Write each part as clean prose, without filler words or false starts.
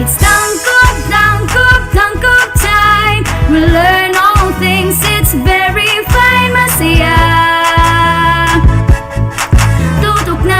It's tangkop time. We learn all things, it's very fine, masaya. Tutok na.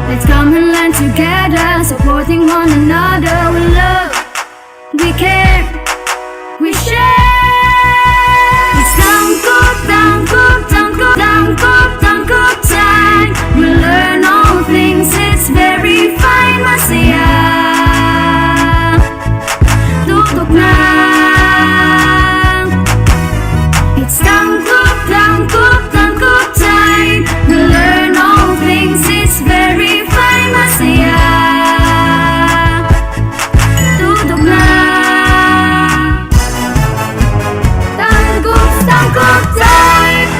Let's come and learn together, supporting one another. We love, we care, we share. It's tangkop time. We learn all things, it's very fine, masaya. Tutok na. It's tangkop time. We learn all things, it's very fine, masaya. Tutok na. Tangkop time.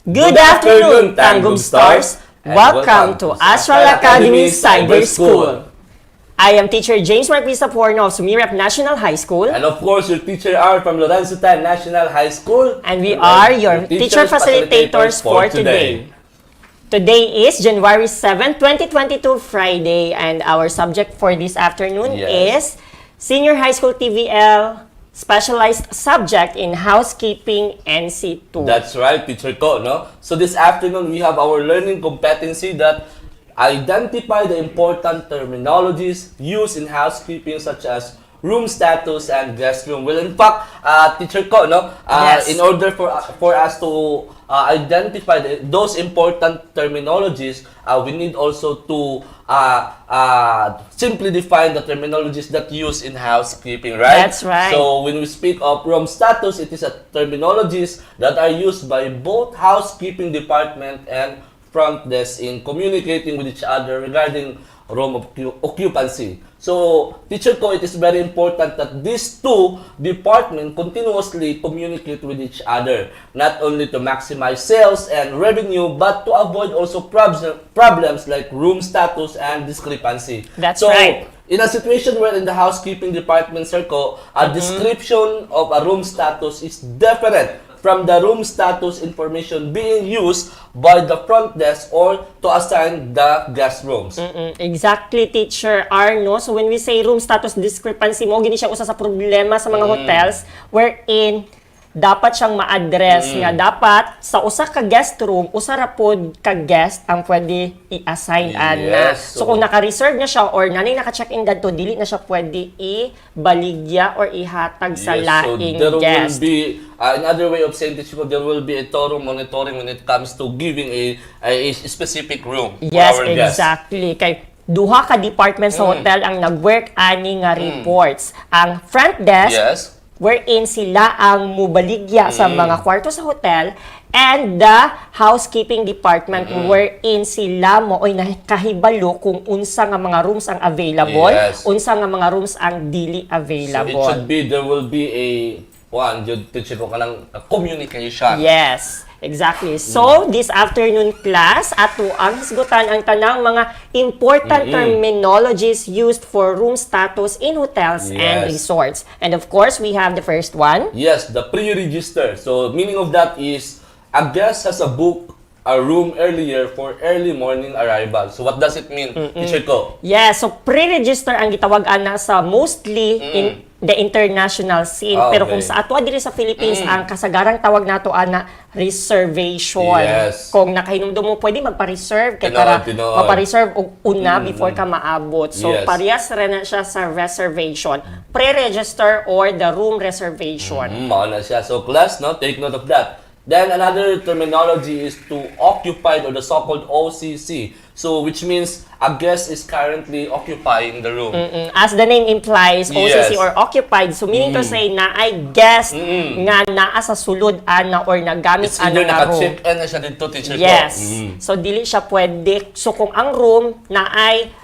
Good afternoon, Tanggum Stars! Welcome to Astral Academy Cyber School. I am teacher James Marquisa Porno of Sumirap National High School. And of course, your teacher are from Lorenzo Tan National High School. And we are your teacher facilitators for today. Today is January 7, 2022, Friday, and our subject for this afternoon is Senior High School TVL Specialized Subject in Housekeeping NC2. That's right, Teacher Ko, no? So this afternoon, we have our learning competency that identify the important terminologies used in housekeeping such as room status and guest room. Well, in fact, Teacher Ko, no? Yes. In order for us to identify those important terminologies, we need also to simply define the terminologies that use in housekeeping, right? That's right. So when we speak of room status, it is a terminologies that are used by both housekeeping department and front desk in communicating with each other regarding room occupancy. So, Teacher Ko, it is very important that these two departments continuously communicate with each other, not only to maximize sales and revenue, but to avoid also problems like room status and discrepancy. That's right. In a situation where in the housekeeping department, Sir Ko, a description of a room status is different from the room status information being used by the front desk or to assign the guest rooms. Exactly, Teacher Arno. So when we say room status discrepancy mo, gini siya usa sa problema sa mga hotels wherein dapat siyang ma-address nga dapat sa usa ka guest room usa ra pod ka guest ang pwede i-assign ana. So kung naka-reserve na siya or nanay naka-check-in dadto dili na siya pwede i-baligya or ihatag sa laing so there guest. will be another way of saying this, there will be a thorough monitoring when it comes to giving a specific room for Yes, our guests. exactly. Kay duha ka department sa hotel ang nag-work ani nga reports. Ang front desk, Yes. wherein sila ang mubaligya sa mga kwarto sa hotel, and the housekeeping department wherein sila mo oy nakahibalo kung unsa nga mga rooms ang available, Yes. unsa nga mga rooms ang dili So available. it should be, there will be a, teacher ko kanang communication. Yes, exactly. So, this afternoon class, ato ang hisgutan ang tanang mga important terminologies used for room status in hotels and Yes. resorts. And of course, we have the first one. Yes, the pre-register. So, meaning of that is, a guest has a book a room earlier for early morning arrival. So, what does it mean, teacher ko? Yes, so pre-register ang gitawag ana sa mostly in the international scene. Pero kung Okay. sa ato diri sa Philippines, ang kasagarang tawag nato ana reservation. Yes. Kung nakahinumdum mo, pwede magpa-reserve kay para Tinood. mapa-reserve og una before ka maabot. So Yes. parehas rin na siya sa reservation, pre-register or the room reservation. Mao na siya. So, class, no? Take note of that. Then, another terminology is to occupied, or the so-called OCC. So, which means a guest is currently occupying the room. As the name implies, OCC Yes. or occupied. So meaning to say na ay guest nga naa sa sulod ana or nagamit It's ana either nga room. naka-check-in na siya dito, teacher ko. Yes. So dili siya pwede. So kung ang room na ay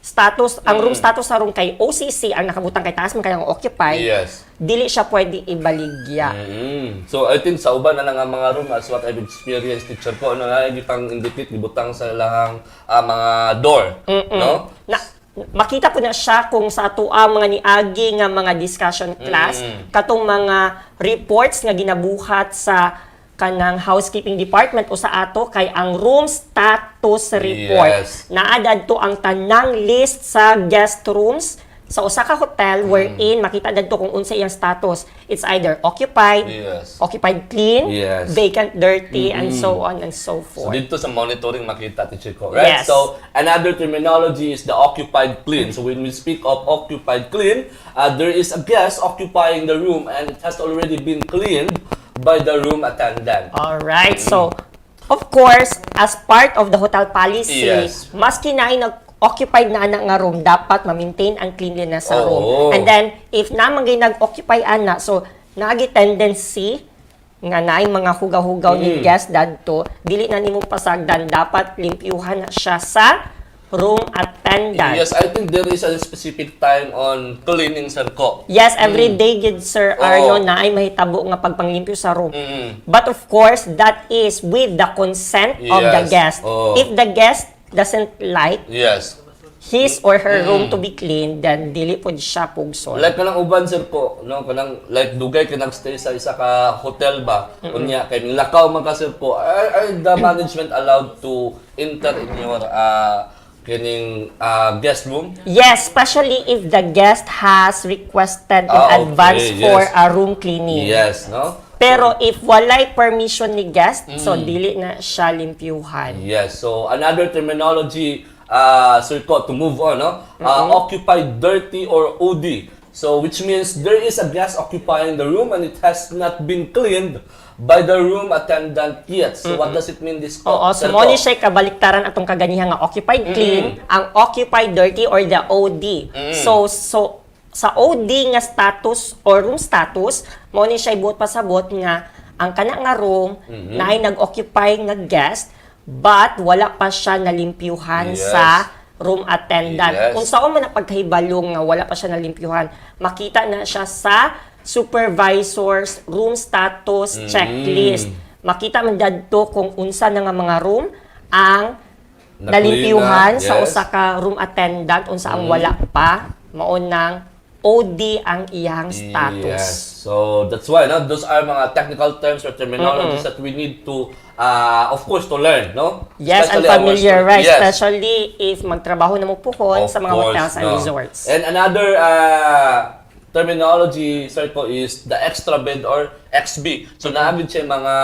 status, ang room status sa room kay OCC ang nakabutang kay taas man kayang occupied, Yes. dili siya pwede ibaligya. So, I think sa uban na lang ang mga room, as what I've experienced, teacher ko, ano na, gipang indicate, gibutang sa lahang mga door. No? Na, makita po na siya kung sa ato mga niagi nga mga discussion class, katong mga reports nga ginabuhat sa kanang housekeeping department o sa ato kay ang room status report. Yes. Naadad to ang tanang list sa guest rooms sa usa ka hotel wherein makita dadto kung unsa iyang status. It's either occupied, Yes. occupied clean, Yes. vacant dirty, and so on and so So, forth. dito sa monitoring makita, teacher ko. Right? Yes. So, another terminology is the occupied clean. So, when we speak of occupied clean, there is a guest occupying the room and it has already been cleaned by the room attendant. Alright, so, of course, as part of the hotel policy, Yes. maski na ay nag-occupied na ana nga room, dapat ma-maintain ang cleanliness sa Oo. room. And then, if naman gay nag-occupy ana, so, naagi tendency nga naay mga hugaw-hugaw ni guest dadto, dili na nimo pasagdan, dapat limpyuhan na siya sa room attendant. Yes, I think there is a specific time on cleaning, sir ko. Yes, every day gid Sir Oo. Arno na ay mahitabo nga pagpanglimpyo sa room. But of course, that is with the consent of the Yes. guest. Oo. If the guest doesn't like Yes. his or her room to be clean, then dili pod siya pugson. Like kanang uban, sir ko, no, kanang like dugay kanang stay sa isa ka hotel ba? Unya kay lakaw man ka, sir ko. Are the management allowed to enter in your kining guest room? Yes, especially if the guest has requested in Okay, advance for yes. a room cleaning. Yes, no? Pero if walay permission ni guest, so dili na siya limpyuhan. Yes. So another terminology, sir ko, to move on, no? Occupied dirty or OD. So which means there is a guest occupying the room and it has not been cleaned by the room attendant yet. So what does it mean, this ko? Oo, so Sir mo ko? ni siya kabaliktaran atong kaganihan nga occupied clean, ang occupied dirty or the OD. So sa OD nga status or room status, mo ni siya ibuot pasabot nga ang kana nga room na ay nag-occupy nga guest but wala pa siya nalimpyuhan Yes. sa room attendant. Yes. Kung saan man napagkahibalong nga wala pa siya nalimpyuhan, makita na siya sa supervisor's room status checklist. Makita man dadto kung unsa na nga mga room ang nalimpyuhan sa Yes. usa ka room attendant, unsa ang wala pa, mao nang OD ang iyang status. Yes. So that's why, no, those are mga technical terms or terminologies that we need to, of course, to learn, no? Yes, and Especially our familiarize, students. Yes. especially if magtrabaho na mo puhon Of sa mga course, hotels and no. resorts. And another terminology, sir ko, is the extra bed or XB. So naagid siya mga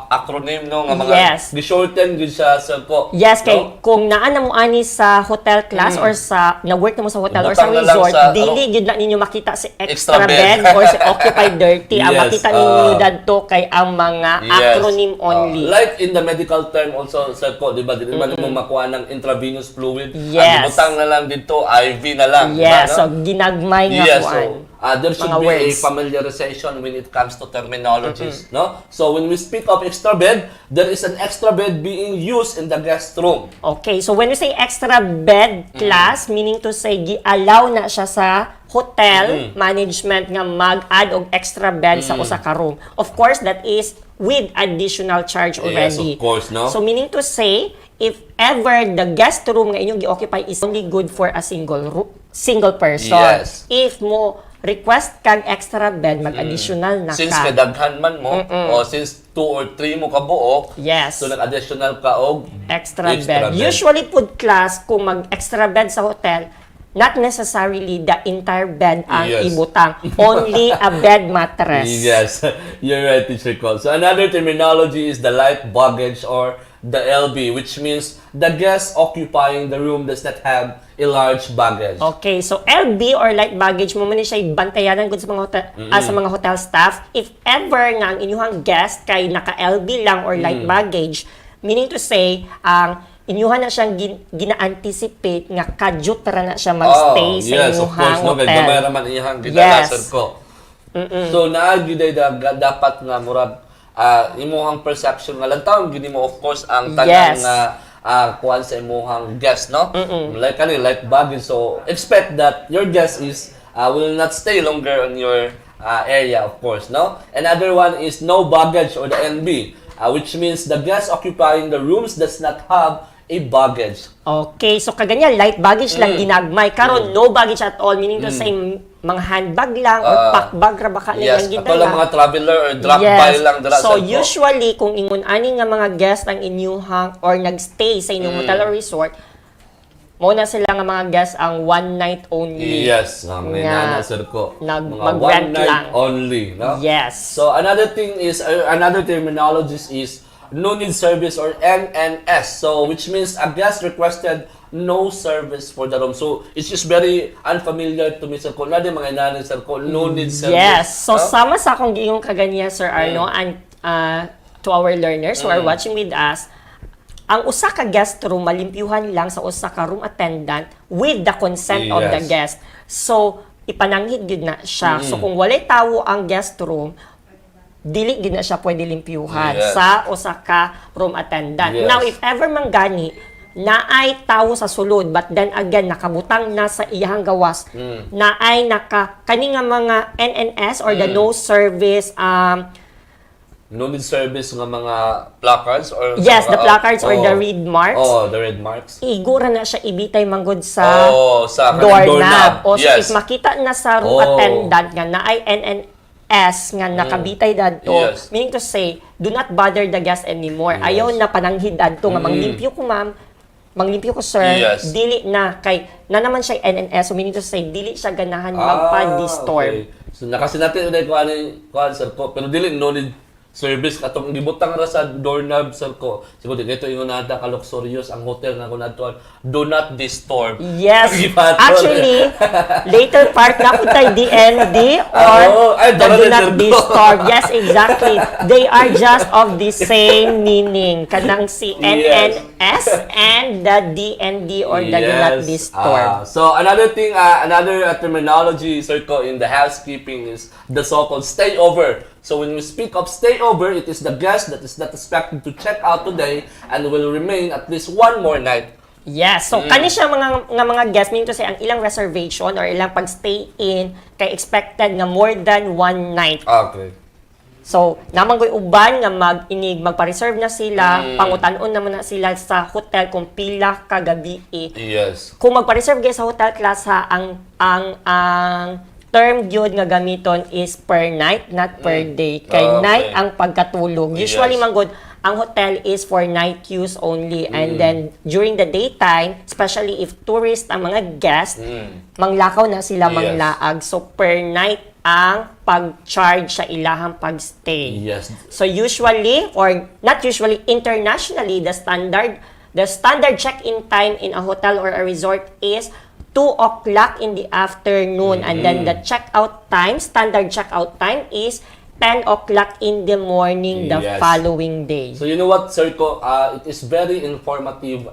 acronym no nga mga Yes. gi-shorten gid siya sir ko. Yes, kay no? kung naa na mo ani sa hotel class or sa na-work na mo sa hotel or sa Butang na lang resort, sa, dili gid na ninyo makita si Extra extra bed. bed or si occupied dirty. Ang Yes, makita ninyo dadto kay ang mga acronym only. Like in the medical term also sir ko, di ba? Di ba mo makuha ng intravenous fluid? Yes. Ang butang na lang dito, IV na lang. di ba, Yes, no? so ginagmay nga Yes, kuan. there should mga be words. a familiarization when it comes to terminologies, no? So when we speak of extra bed, there is an extra bed being used in the guest room. Okay, so when we say extra bed class, meaning to say, gi-allow na siya sa hotel management nga mag-add og extra bed sa usa ka room. Of course, that is with additional charge Yes, already. of course, no? So meaning to say, if ever the guest room nga inyong gi-occupy is only good for a single person. Yes. If mo request kag extra bed, mag-additional na Since ka. kadaghan man mo, o since 2 or 3 mo kabuok, Yes. so nag-additional ka og Extra bed. Usually, food class, kung mag-extra bed sa hotel, not necessarily the entire bed ang Yes. ibutang. Only a bed mattress. Yes, you're right, Teacher Cole. So another terminology is the light baggage or the LB, which means the guest occupying the room does not have a large baggage. Okay, so LB or light baggage mo man siya bantayanan gud sa mga hotel sa mga hotel staff. If ever nga ang inyong guest kay naka LB lang or light baggage, meaning to say ang inyuhan na siyang gina-anticipate nga kadyot ra na siya magstay sa yes, of course, inyuhang no, hotel. kay gamay raman iyang Yes. gidalasan ko. So naagiday dapat nga murag imuhang perception nga lantaw gini mo of course ang tanang Yes. kuan sa imuhang guest, no? Like like baggage, so expect that your guest is will not stay longer on your area, of course, no? Another one is no baggage or the NB, which means the guest occupying the rooms does not have a baggage. Okay, so kaganya light baggage lang ginagmay. Karon no baggage at all, meaning to say mga handbag lang or pack bag ra baka Yes, nilang ato lang mga traveler or drop by lang dira So sa ko. usually kung ingon ani nga mga guest ang inyuhang or nagstay sa inyong hotel or resort, mo na sila nga mga guest ang one night only. Yes, may Nga, sir ko. nag- Mga mag-rent one night lang. only, no? Yes. So another thing is another terminology is no need service or NNS. So which means a guest requested no service for the room. So it's just very unfamiliar to me, sir ko. Nadi mga inanin, sir ko, no need service. Yes. So no? sama sa akong giingong kaganya Sir Arno and to our learners who are watching with us, ang usa ka guest room malimpyuhan lang sa usa ka room attendant with the consent of the Yes. guest. So ipananghid gid na siya. So kung walay tawo ang guest room, dili gid na siya pwede limpyuhan Yes. sa usa ka room attendant. Yes. Now if ever man gani naay tawo sa sulod but then again nakabutang na sa iyang gawas, naay kani nga mga NNS or the no service No need service nga mga placards or yes, mga, the placards or the read marks. Oh, the red marks. Igura na siya ibitay manggod sa Sa doorknob. O so yes. if makita na sa room attendant nga naay NNS nga nakabitay dadto, Yes. meaning to say, do not bother the guest anymore. Ayaw na pananghid dadto nga manglimpyo ko ma'am, manglimpyo ko sir, Yes. dili na kay na naman siya NNS, so meaning to say dili siya ganahan magpa-disturb. Okay. So nakasi natin ulit ko sir ko, pero dili no need service katong gibutang ra sa doorknob sir ko. Siguro dito ingon nata ka luxurious ang hotel nga kun adto do not disturb. Yes. Gipatol. Actually, later part na po tayo DND or the do not disturb. Yes, exactly. They are just of the same meaning. Kanang si NNS and the DND or the do not disturb. So another thing, another terminology sir ko in the housekeeping is the so-called stay over. So when we speak of stay over, it is the guest that is not expected to check out today and will remain at least one more night. Yes. So kani siya mga guests, meaning to say ang ilang reservation or ilang pag-stay in kay expected nga more than one night. Okay. So, naman ko'y uban nga magpa-reserve na sila, pangutan-on naman na sila sa hotel kung pila ka gabi. Yes. Kung magpa-reserve kayo sa hotel class ha, ang term gyud nga gamiton is per night, not per day. Kay Okay. night ang pagkatulog. Usually Yes. manggod ang hotel is for night use only and then during the daytime, especially if tourist ang mga guests, manglakaw na sila Yes. manglaag. So per night ang pag-charge sa ilahang pag-stay. Yes. So usually, or not usually, internationally, the standard check-in time in a hotel or a resort is 2 o'clock in the afternoon. And then the standard check-out time is 10 o'clock in the morning the Yes. following day. So you know what, Sir Ko, it is very informative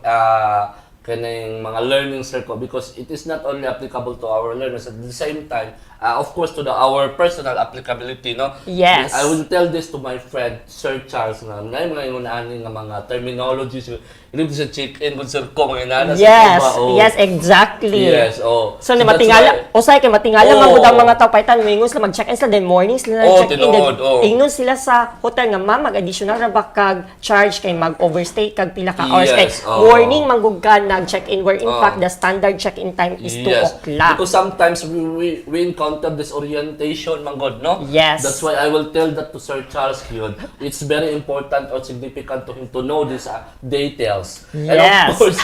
kaning mga learning, Sir Ko, because it is not only applicable to our learners, at the same time, of course, to our personal applicability, no? Yes. I will tell this to my friend, Sir Charles, na may mga inunaanin nga mga terminologies, hindi sa check-in, kung Sir Ko, mga inana sa Yes, iba, oh. yes, exactly. Yes, oh. So, na that's matingala, why- usay kay matingala Oh. man gud ang mga tao paitan mingon sila mag-check-in sila then morning sila Oh, check-in tinuod, oh. ingon sila sa hotel nga ma'am mag-additional ra ba kag charge kay mag-overstay kag pila ka hours kay Yes, oh. morning manggug ka nag-check-in where in fact the standard check-in time is 2 o'clock. Because sometimes we encounter disorientation, manggod, no? Yes. That's why I will tell that to Sir Charles yun. It's very important or significant to him to know these details. And Yes. of course,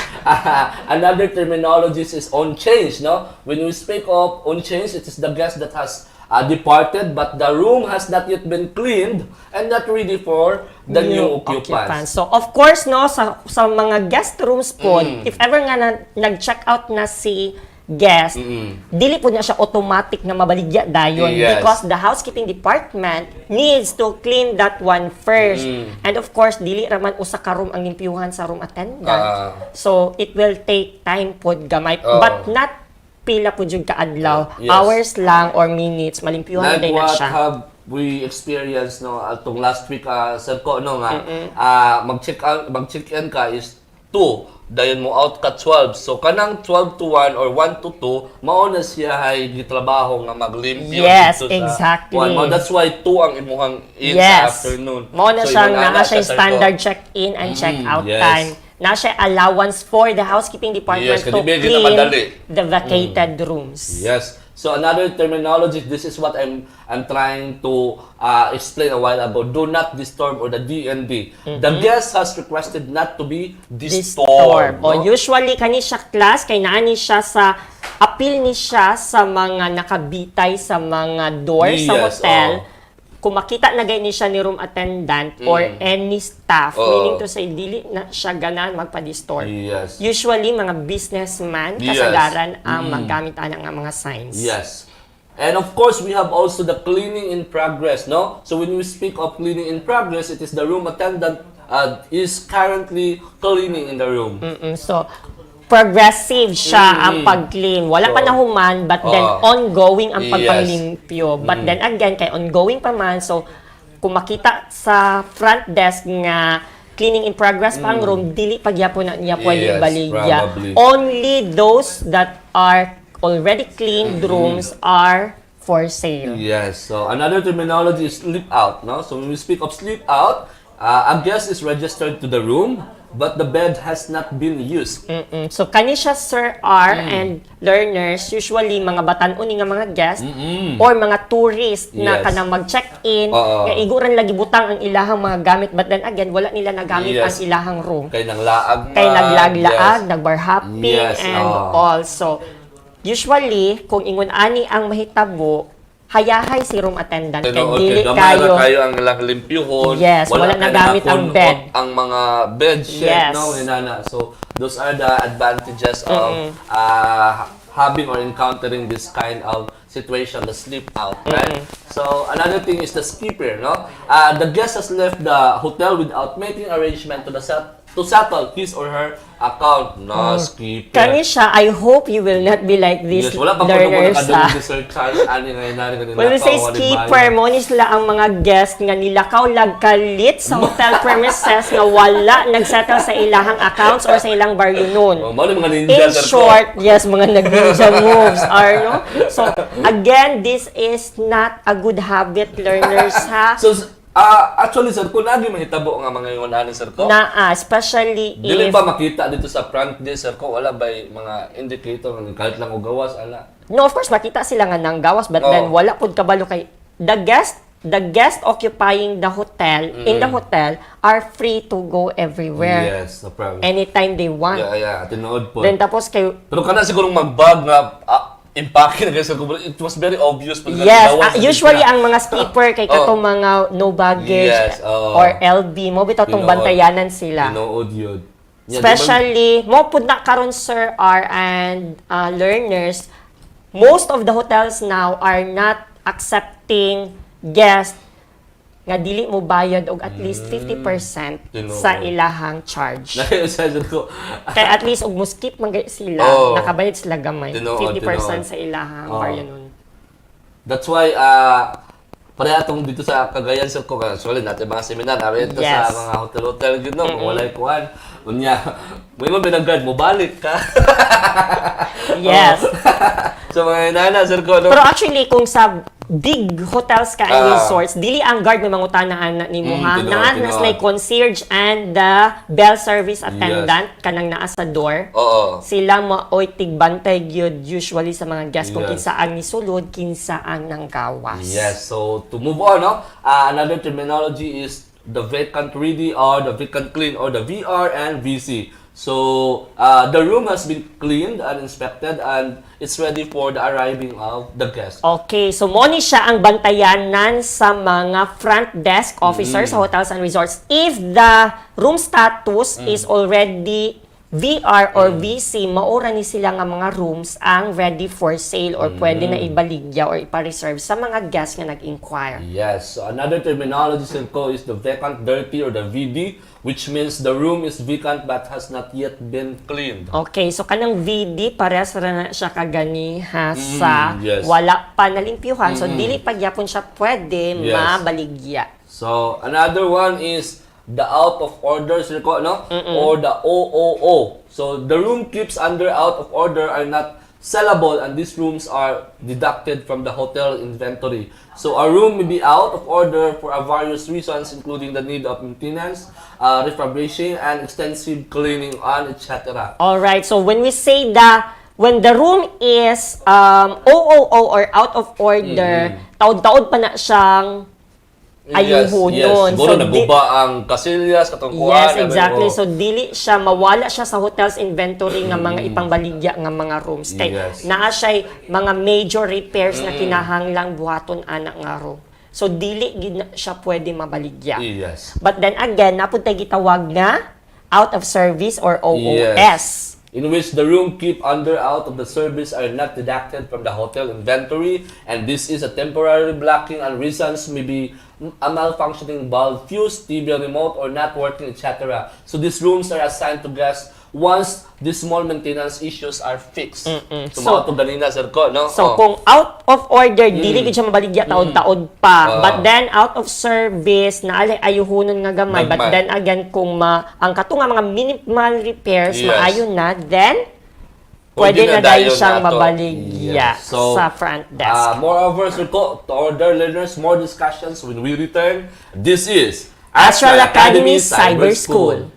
another terminology is on change, no? When we speak of on change, it is the guest that has departed, but the room has not yet been cleaned and not ready for the new occupants. So of course no sa mga guest rooms po if ever nga nag-check out na si guest, dili po na siya automatic na mabaligya dayon Yes. because the housekeeping department needs to clean that one first. And of course, dili raman usa ka room ang limpyuhan sa room attendant. So it will take time pod gamay but not pila po jud ka adlaw, Yes. hours lang or minutes malimpyuhan Like din na what siya. have we experienced no atong last week, Sir Ko, no nga mag-check-in ka is 2, dayon mo out ka 12, so kanang 12 to 1 or 1 to 2 mao na siya ay gitrabaho nga maglimpyo Yes, dito sa exactly. one. That's why 2 ang imuhang in sa Yes. afternoon. Mao na So, siyang ingon naa siya Sir Ko. standard check-in and check-out yes. time. Na siya allowance for the housekeeping department Yes, to kasi medyo clean na madali. the vacated rooms. Yes. So another terminology, this is what I'm trying to explain a while ago. Do not disturb or the DND. The guest has requested not to be disturbed. O No? usually kani siya class kay naani siya sa appeal ni siya sa mga nakabitay sa mga door sa Yes, hotel. Kung makita na gani siya ni room attendant or any staff, meaning to say dili na siya ganan magpa-disturb. Yes. Usually mga businessman Yes. kasagaran ang maggamit ana nga mga signs. Yes. And of course, we have also the cleaning in progress, no? So when we speak of cleaning in progress, it is the room attendant is currently cleaning in the room. So, progressive siya ang pag-clean. Wala pa nahuman, but then ongoing ang Yes. pagpanglimpyo. But then again, kay ongoing pa man, so kung makita sa front desk nga cleaning in progress pa ang room, dili pagyapon na niya pwede Yes, baligya. probably. Only those that are already cleaned rooms are for sale. Yes. So another terminology is sleep out, no? So when we speak of sleep out, a guest is registered to the room, but the bed has not been used. So kani siya Sir R and learners usually mga batan-on nga mga guest or mga tourist na Yes. kanang mag-check-in Oo. nga iguran lagi butang ang ilahang mga gamit but then again wala nila nagamit Yes. ang ilahang room. Kay nang laag Kay man, naglag-laag, yes. nagbar hopping Yes, and oo. all. So usually kung ingon ani ang mahitabo hayahay si room attendant kay dili gamay kayo na kayo ang ilang limpyuhon. Yes, wala kayo nagamit ang bed. nakunot ang mga bed sheet, Yes. no? Hinana. So, those are the advantages of having or encountering this kind of situation, the sleep out, right? So, another thing is the skipper, no? The guest has left the hotel without making arrangement to settle his or her account. No, skipper. kani siya. I hope you will not be like this Yes, wala pa po learners. nakadungog ni Sir Charles. Ani nga inari nga When we say skipper, mo ni sila ang mga guest nga nilakaw lagkalit sa hotel premises nga wala nagsettle sa ilahang accounts or sa ilang bar yun. Mga mga ninja, In Sir Ko. short, yes, mga nag-ninja moves are, no? So, again, this is not a good habit, learners, ha? So, actually, Sir Ko, lagi mahitabo nga mga yung ano, Sir Ko. Especially Dili if... ba makita dito sa front desk, Sir Ko? Wala ba mga indicator ng kahit lang o gawas, ala? No, of course, makita sila nga ng gawas, but Oo. then wala pud kabalo kay... The guest occupying the hotel, in the hotel, are free to go everywhere. Yes, no problem. Anytime they want. Yeah, tinood po. Then tapos kay Pero kana sigurong mag-bag nga, impake na guys, it was very obvious. Yes, usually ang mga skipper kay katong mga no baggage Yes, or LB mo bitaw tong bantayanan sila. Tinuod yun. Especially mo pud na karon sir and learners, most of the hotels now are not accepting guests nga dili mo bayad og at least 50% sa ilahang charge. ko. Kaya at least og mo skip man sila, nakabayad sila gamay. 50% sa ilahang baryanon. That's why pareha atong dito sa Cagayan sir ko actually natin mga seminar namin ito sa mga hotel yun no, kung walay kuhan. Unya, may mga binagard mo balik ka. Yes. So mga inana sir ko no. Pero actually kung sa big hotels ka and resorts, dili ang guard may mangutanahan na nimo ha. Nangat na concierge and the bell service attendant kanang naa sa door. Sila maoy tigbantay gyud usually sa mga guests kung kinsa ang nisulod, kinsa ang nanggawas. Yes, so to move on, no? Another terminology is the vacant ready or the vacant clean or the VR and VC. So, the room has been cleaned and inspected and it's ready for the arriving of the guest. Okay, so mo ni siya ang bantayanan sa mga front desk officers sa hotels and resorts. If the room status is already VR or VC, maura ni sila nga mga rooms ang ready for sale or pwede na ibaligya or ipa-reserve sa mga guests nga nag-inquire. Yes, so another terminology ko is the vacant dirty or the VD, which means the room is vacant but has not yet been cleaned. Okay, so kanang VD, parehas na siya kaganiha sa wala pa nalimpyuhan. So, dili pa gyapon siya pwede mabaligya. So, another one is the out of order, no? Or the OOO. So, the room keeps under out of order are not sellable and these rooms are deducted from the hotel inventory. So, a room may be out of order for various reasons including the need of maintenance, refurbishing, and extensive cleaning, and etc. Alright, so when we say that when the room is OOO or out of order, taod-taod pa na siyang ayuhon nun. Siguro naguba ang kasilyas, katong kuhan. Yes, exactly. So, dili siya, mawala siya sa hotel's inventory nga mga ipangbaligya nga mga rooms. Kay, naa siya mga major repairs na kinahanglang buhaton anak nga room. So, dili siya pwede mabaligya. Yes. But then again, napunta gitawag na out of service or OOS. In which the room keep under out of the service are not deducted from the hotel inventory, and this is a temporary blocking and reasons may be a malfunctioning bulb, fuse, TV remote, or not working, etc. So these rooms are assigned to guests once these small maintenance issues are fixed. So mga ito ganina, sir ko, no? So kung out of order, dili gid siya mabaligya taod-taod pa. But then out of service, naali ayuhonon nga gamay. But then again, kung ang katunga mga minimal repairs, maayon na, then pwede na dahil siyang mabaligya sa front desk. Moreover, sir ko, to order learners, more discussions when we return. This is Astral Academy Cyber School.